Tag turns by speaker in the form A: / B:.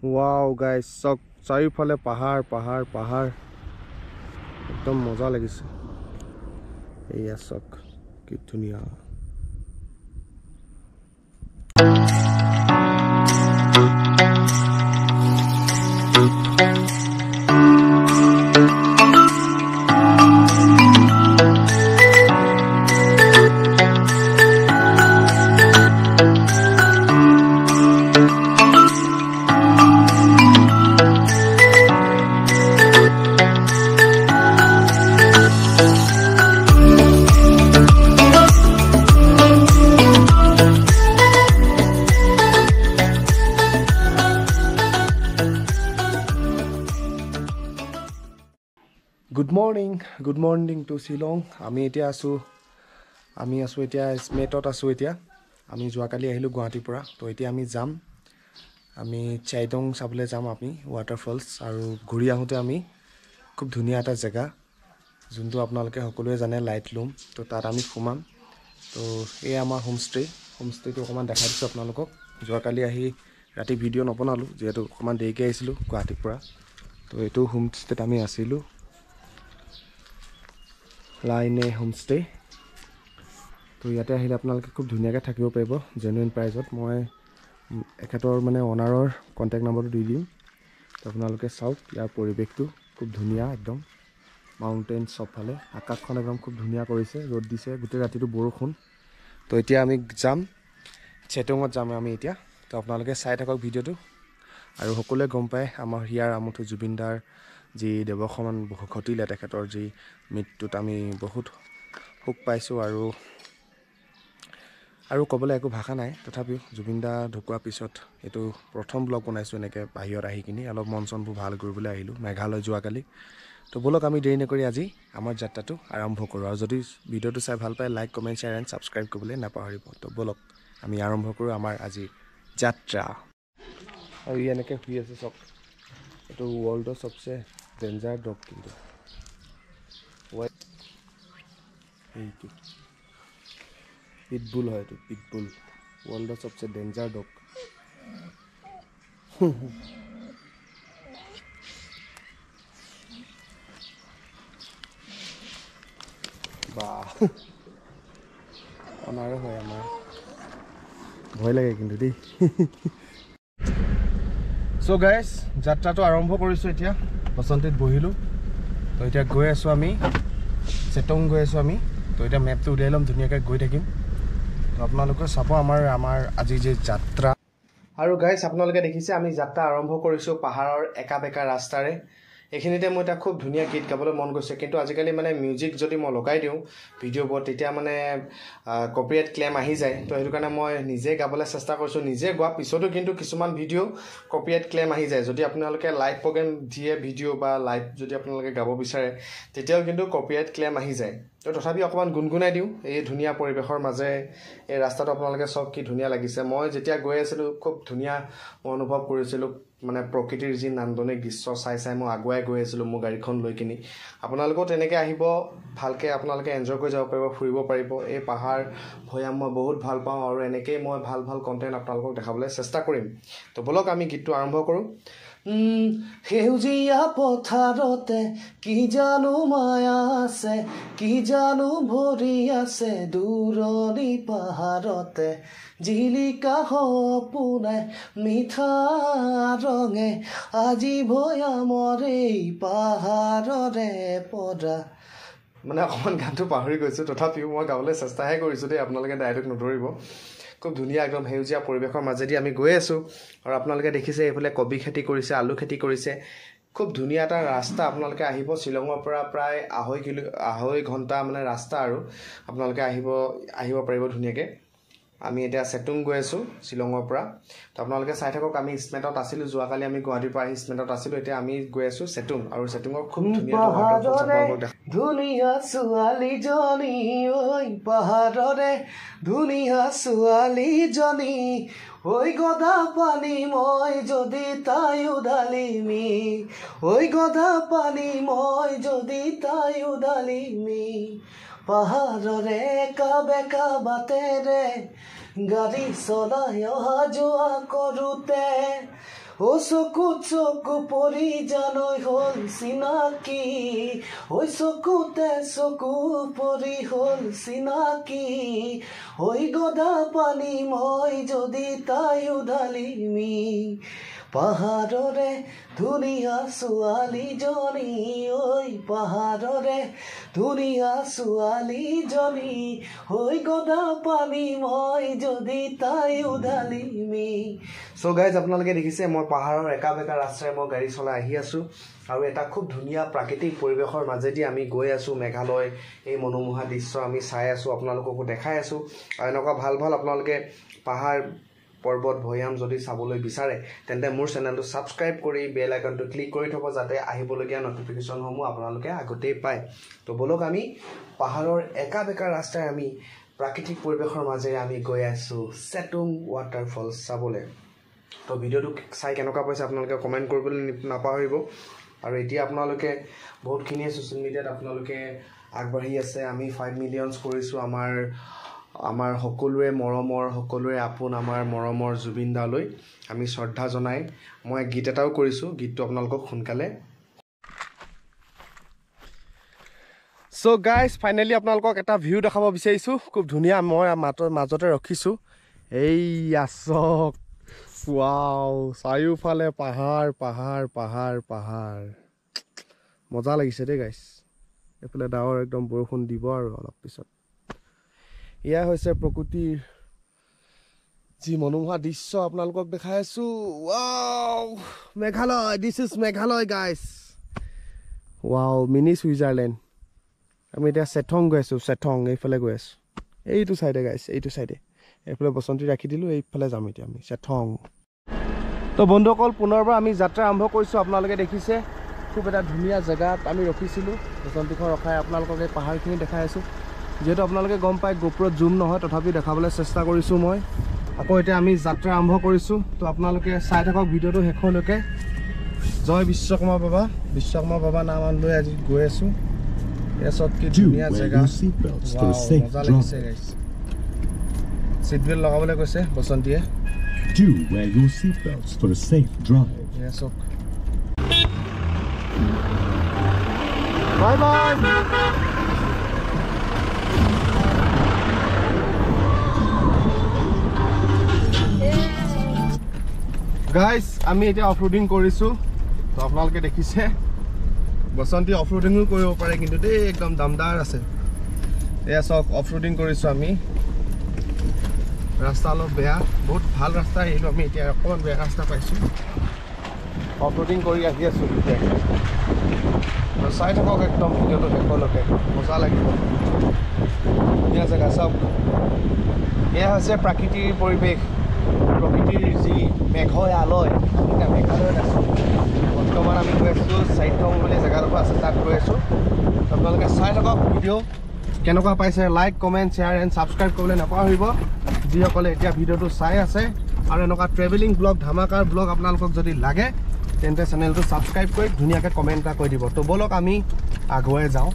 A: Wow guys চক চাৰিওফালে পাহাৰ পাহাৰ পাহাৰ একদম মজা লাগিছে এইয়া চক কি ধুনীয়া Good morning to Shillong. আমি আছো এতিয়া স্মেটত আছো এতিয়া আমি যোৱাকালি আহিলো গুৱাহাটীৰ পৰা তো এতিয়া আমি যাম আমি চাইডং চাবলৈ যাম আমি ওয়াটাৰফলস আৰু ঘূৰি আহোতে আমি খুব ধুনীয়া এটা জায়গা যোনটো আপোনালোকে সকলোৱে জানে লাইটলুম তো তাত আমি ফুমাম তো এই আমাৰ হোমষ্টেটো অকমান দেখাই দিছো আপোনালোকক যোৱাকালি আহি ৰাতি ভিডিঅ' নবনালো যেহেতু অকমান দেৰিকৈ আহিছিলো গুৱাহাটীৰ পৰা তো এইটো হোমষ্টেত আমি আছিলো লাইনে হোমষ্টে তো ইয়াতে আহিলে আপোনালোকে খুব ধুনীয়াকৈ থাকিব পাৰিব জেনুইন প্ৰাইজত মই এখেতৰ মানে অনাৰৰ কন্টেক্ট নম্বৰটো দি দিম তো আপোনালোকে চাওক ইয়াৰ পৰিৱেশটো খুব ধুনীয়া একদম মাউণ্টেইন সবফালে আকাশখন একদম খুব ধুনীয়া কৰিছে ৰ'দ দিছে গোটেই ৰাতিটো বৰষুণ তো এতিয়া আমি যাম চেটঙত যাম আমি এতিয়া তো আপোনালোকে চাই থাকক ভিডিঅ'টো আৰু সকলোৱে গম পায় আমাৰ হিয়াৰ আমঠু জুবিনদাৰ যি দেৱসমান ঘটিলে তেখেতৰ যি মৃত্যুত আমি বহুত শোক পাইছোঁ আৰু ক'বলৈ একো ভাষা নাই তথাপিও জুবিনদা ঢুকোৱাৰ পিছত এইটো প্ৰথম ব্লগ বনাইছোঁ এনেকৈ বাহিৰত আহি কিনি অলপ মন চনবোৰ ভাল কৰিবলৈ আহিলোঁ মেঘালয় যোৱাকালি তো ব'লক আমি দেৰি নকৰি আজি আমাৰ যাত্ৰাটো আৰম্ভ কৰোঁ আৰু যদি ভিডিঅ'টো চাই ভাল পায় like comment share and subscribe কৰিবলৈ নাপাহৰিব তো ব'লক আমি আৰম্ভ কৰোঁ আমাৰ আজি যাত্ৰা আৰু ই এনেকৈ শুই আছে চব এইটো ৱৰ্ল্ডৰ সবচে ডেঞ্জাৰ ডগ কিন্তু এইটো পিটবুল হয় এইটো পিটবুল ৱৰ্ল্ডৰ সবচে ডেঞ্জাৰ ডগ বা অনাৰে হয় আমাৰ ভয় লাগে কিন্তু দেই সো গাইজ যাত্ৰাটো আৰম্ভ কৰিছোঁ এতিয়া বসন্তিত বহিলোঁ তো এতিয়া গৈ আছোঁ আমি চেটং গৈ আছোঁ আমি তো এতিয়া মেপটো উলিয়াই ল'ম ধুনীয়াকৈ গৈ থাকিম তো আপোনালোকে চাব আমাৰ আজি যে যাত্ৰা আৰু গাইজ আপোনালোকে দেখিছে আমি যাত্ৰা আৰম্ভ কৰিছোঁ পাহাৰৰ একা বেকা ৰাস্তাৰে এইখিনিতে মই এটা খুব ধুনীয়া গীত গাবলৈ মন গৈছে কিন্তু আজিকালি মানে মিউজিক যদি মই লগাই দিওঁ ভিডিঅ'বোৰত তেতিয়া মানে কপিৰাইট ক্লেম আহি যায় তো সেইটো কাৰণে মই নিজে গাবলৈ চেষ্টা কৰিছোঁ নিজে গোৱাৰ পিছতো কিন্তু কিছুমান ভিডিঅ' কপিৰাইট ক্লেম আহি যায় যদি আপোনালোকে লাইভ প্ৰগ্ৰেম দিয়ে ভিডিঅ' বা লাইভ যদি আপোনালোকে গাব বিচাৰে তেতিয়াও কিন্তু কপিৰাইট ক্লেম আহি যায় তো তথাপি অকণমান গুণগুণাই দিওঁ এই ধুনীয়া পৰিৱেশৰ মাজে এই ৰাস্তাটো আপোনালোকে চব কি ধুনীয়া লাগিছে মই যেতিয়া গৈ আছিলোঁ খুব ধুনীয়া মই অনুভৱ কৰিছিলোঁ মানে প্ৰকৃতিৰ যি নান্দনিক দৃশ্য চাই মই আগুৱাই গৈ আছিলোঁ মোৰ গাড়ীখন লৈ কিনি আপোনালোকেও তেনেকৈ আহিব ভালকৈ আপোনালোকে এনজয় কৰি যাব পাৰিব ফুৰিব পাৰিব এই পাহাৰ ভৈয়াম মই বহুত ভাল পাওঁ আৰু এনেকৈয়ে মই ভাল কণ্টেণ্ট আপোনালোকক দেখাবলৈ চেষ্টা কৰিম তো ব'লক আমি গীতটো আৰম্ভ কৰোঁ সেউজীয়া পথাৰতে কি জানো মায়া আছে কি জানো ভৰি আছে দূৰণি পাহাৰতে জিলিকা সপোনে মিঠা ৰঙে আজি ভৈয়ামৰ এই পাহাৰৰে পৰা মানে অকণমান গানটো পাহৰি গৈছোঁ তথাপিও মই গাবলৈ চেষ্টাহে কৰিছোঁ দেই আপোনালোকে ডাইৰেক্ট নধৰিব খুব ধুনীয়া একদম সেউজীয়া পৰিৱেশৰ মাজেদি আমি গৈ আছোঁ আৰু আপোনালোকে দেখিছে এইফালে কবি খেতি কৰিছে আলু খেতি কৰিছে খুব ধুনীয়া এটা ৰাস্তা আপোনালোকে আহিব শ্বিলঙৰ পৰা প্ৰায় 2.5 ঘণ্টা মানে ৰাস্তা আৰু আপোনালোকে আহিব পাৰিব ধুনীয়াকৈ আমি এতিয়া চেটুং গৈ আছোঁ শ্বিলঙৰ পৰা তো আপোনালোকে চাই থাকক আমি স্মেটত আছিলোঁ যোৱাকালি আমি গুৱাহাটীৰ পৰা আহি স্মেটত আছিলোঁ এতিয়া আমি গৈ আছোঁ চেটুং আৰু চেটুঙৰ খুব ধুনীয়া ছোৱালীজনী ঐ পাহাৰৰে ধুনীয়া ছোৱালীজনী ঐ গধা পানী মই যদি তাইও ঢালিমি ঐ গধা পানী মই যদি তাইও ঢালিমি পাহাৰৰে একা বেকা বাটেৰে গাড়ী চলাই অহা যোৱা কৰোঁতে
B: ও চকু পৰি জানৈ হ'ল চিনাকি ঐ চকুতে চকু পৰি হ'ল চিনাকি ঐ গদা পানী মই যদি তাই উধালিমি পাহাৰৰে ধুনীয়া ছোৱালীজনী ঐ পাহাৰৰে ধুনীয়া ছোৱালীজনী ঐ গদা পানী মই যদি তাই উধালিমি সো গাইজ আপোনালোকে দেখিছে মই পাহাৰৰ একা বেকা ৰাস্তাৰে মই গাড়ী চলাই আহি আছো আৰু এটা খুব ধুনীয়া প্ৰাকৃতিক পৰিৱেশৰ মাজেদি আমি গৈ আছো মেঘালয় এই মনোমোহা দৃশ্য আমি চাই আছো আপোনালোককো দেখাই আছো আৰু এনেকুৱা ভাল ভাল আপোনালোকে পাহাৰ পৰ্বত ভৈয়াম যদি চাবলৈ বিচাৰে তেন্তে মোৰ চেনেলটো সাবস্ক্ৰাইব কৰি বেল আইকনটো ক্লিক কৰি থব যাতে আহিবলগীয়া নটিফিকেশনসমূহ আপোনালোকে আগতেই পায় তো বলক আমি পাহাৰৰ একা বেকা ৰাস্তাৰে আমি প্ৰাকৃতিক পৰিৱেশৰ মাজেৰে আমি গৈ আছো চেটুং ৱাটাৰফল চাবলৈ তো ভিডিওটো চাই কেনেকুৱা পাইছে আপোনালোকে কমেন্ট কৰিবলৈ নাপাহৰিব আৰু এতিয়া আপোনালোকে বহুতখিনি সোশ্যাল মিডিয়াত আপোনালোকে আগবাঢ়ি আছে আমি 5 মিলিয়নছ কৰিছো আমাৰ সকলোৰে মৰমৰ সকলোৰে আপোন আমাৰ মৰমৰ জুবিন দালৈ আমি শ্ৰদ্ধা জনাই মই গীত এটাও কৰিছো গীতটো আপোনালোকক সোনকালে সো গাইজ ফাইনালি আপোনালোকক এটা ভিউ দেখাব বিচাৰিছো খুব ধুনীয়া মই মাজতে ৰখিছো এই আসক ওয়াও চাৰিওফালে পাহাৰ পাহাৰ পাহাৰ পাহাৰ মজা লাগিছে দেই গাইজ এফালে ডাৱৰ একদম বৰষুণ দিব আৰু অলপ পিছত ইয়া হৈছে প্ৰকৃতিৰ যি মনোমোহা দৃশ্য আপোনালোকক দেখাই আছো wow Meghalaya this is Meghalaya guys wow mini Switzerland আমি এতিয়া চেথং গৈ আছো চেথং এইফালে গৈ আছো এইটো সাইডে গাইজ এইটো সাইডে এইফালে বসন্তী ৰাখি দিলো এইফালে যাম এতিয়া আমি চেথং তো বন্ধুসকল পুনৰবাৰ আমি যাত্ৰা আৰম্ভ কৰিছো আপোনালোকে দেখিছে খুব এটা ধুনীয়া জেগাত আমি ৰখিছিলো বসন্তীখন ৰখাই আপোনালোকক এই পাহাৰখিনি দেখাই আছো যেহেতু আপোনালোকে গম পায় গোপ্ৰত জুম নহয় তথাপি দেখাবলৈ চেষ্টা কৰিছো মই আকৌ এতিয়া আমি যাত্ৰা আৰম্ভ কৰিছো তো আপোনালোকে চাই থাকক ভিডিওটো শেষলৈকে জয় বিশ্বকৰ্মা বাবা নাম লৈ আজি গৈ আছো এসব কি ধুনীয়া জেগা মজা লাগিছে গাইছ সিট বেল্ট লগাবলৈ কৈছে বসন্তীয়ে
C: Do wear your seatbelts for a safe drive.
A: Yes, ok. Bye bye. Guys, আমি এতিয়া অফৰোডিং কৰিছো তো আপোনালোকে দেখিছে বসন্তী অফৰোডিংও কৰিব পাৰে কিন্তু দেই একদম দামদাৰ আছে এয়া সব অফৰোডিং কৰিছো আমি ৰাস্তা অলপ বেয়া বহুত ভাল ৰাস্তা আহিলো আমি এতিয়া অকমান বেয়া ৰাস্তা পাইছো অফৰোডিং কৰি আহি আছো চাই থাকক একদম ভিডিওটো শেষলৈকে মজা লাগিব ধুনীয়া জেগা সব এয়া হৈছে প্ৰাকৃতিক পৰিৱেশ প্ৰকৃতিৰ যি মেঘয় আলয় এতিয়া মেঘালয়ত আছো বৰ্তমান আমি গৈ আছো চাইথং বুলি জেগাডোখৰ আছে তাত গৈ আছো আপোনালোকে চাই থাকক ভিডিও কেনেকুৱা পাইছে like comment share and subscribe কৰিবলৈ নাপাহৰিব যিসকলে এতিয়া ভিডিওটো চাই আছে আৰু এনেকুৱা ট্ৰেভেলিং ব্লগ ধামাকাৰ ব্লগ আপোনালোকক যদি লাগে তেন্তে চেনেলটো ছাবস্ক্ৰাইব কৰি ধুনীয়াকৈ কমেণ্ট এটা কৰি দিব তো বলক আমি আগুৱাই যাওঁ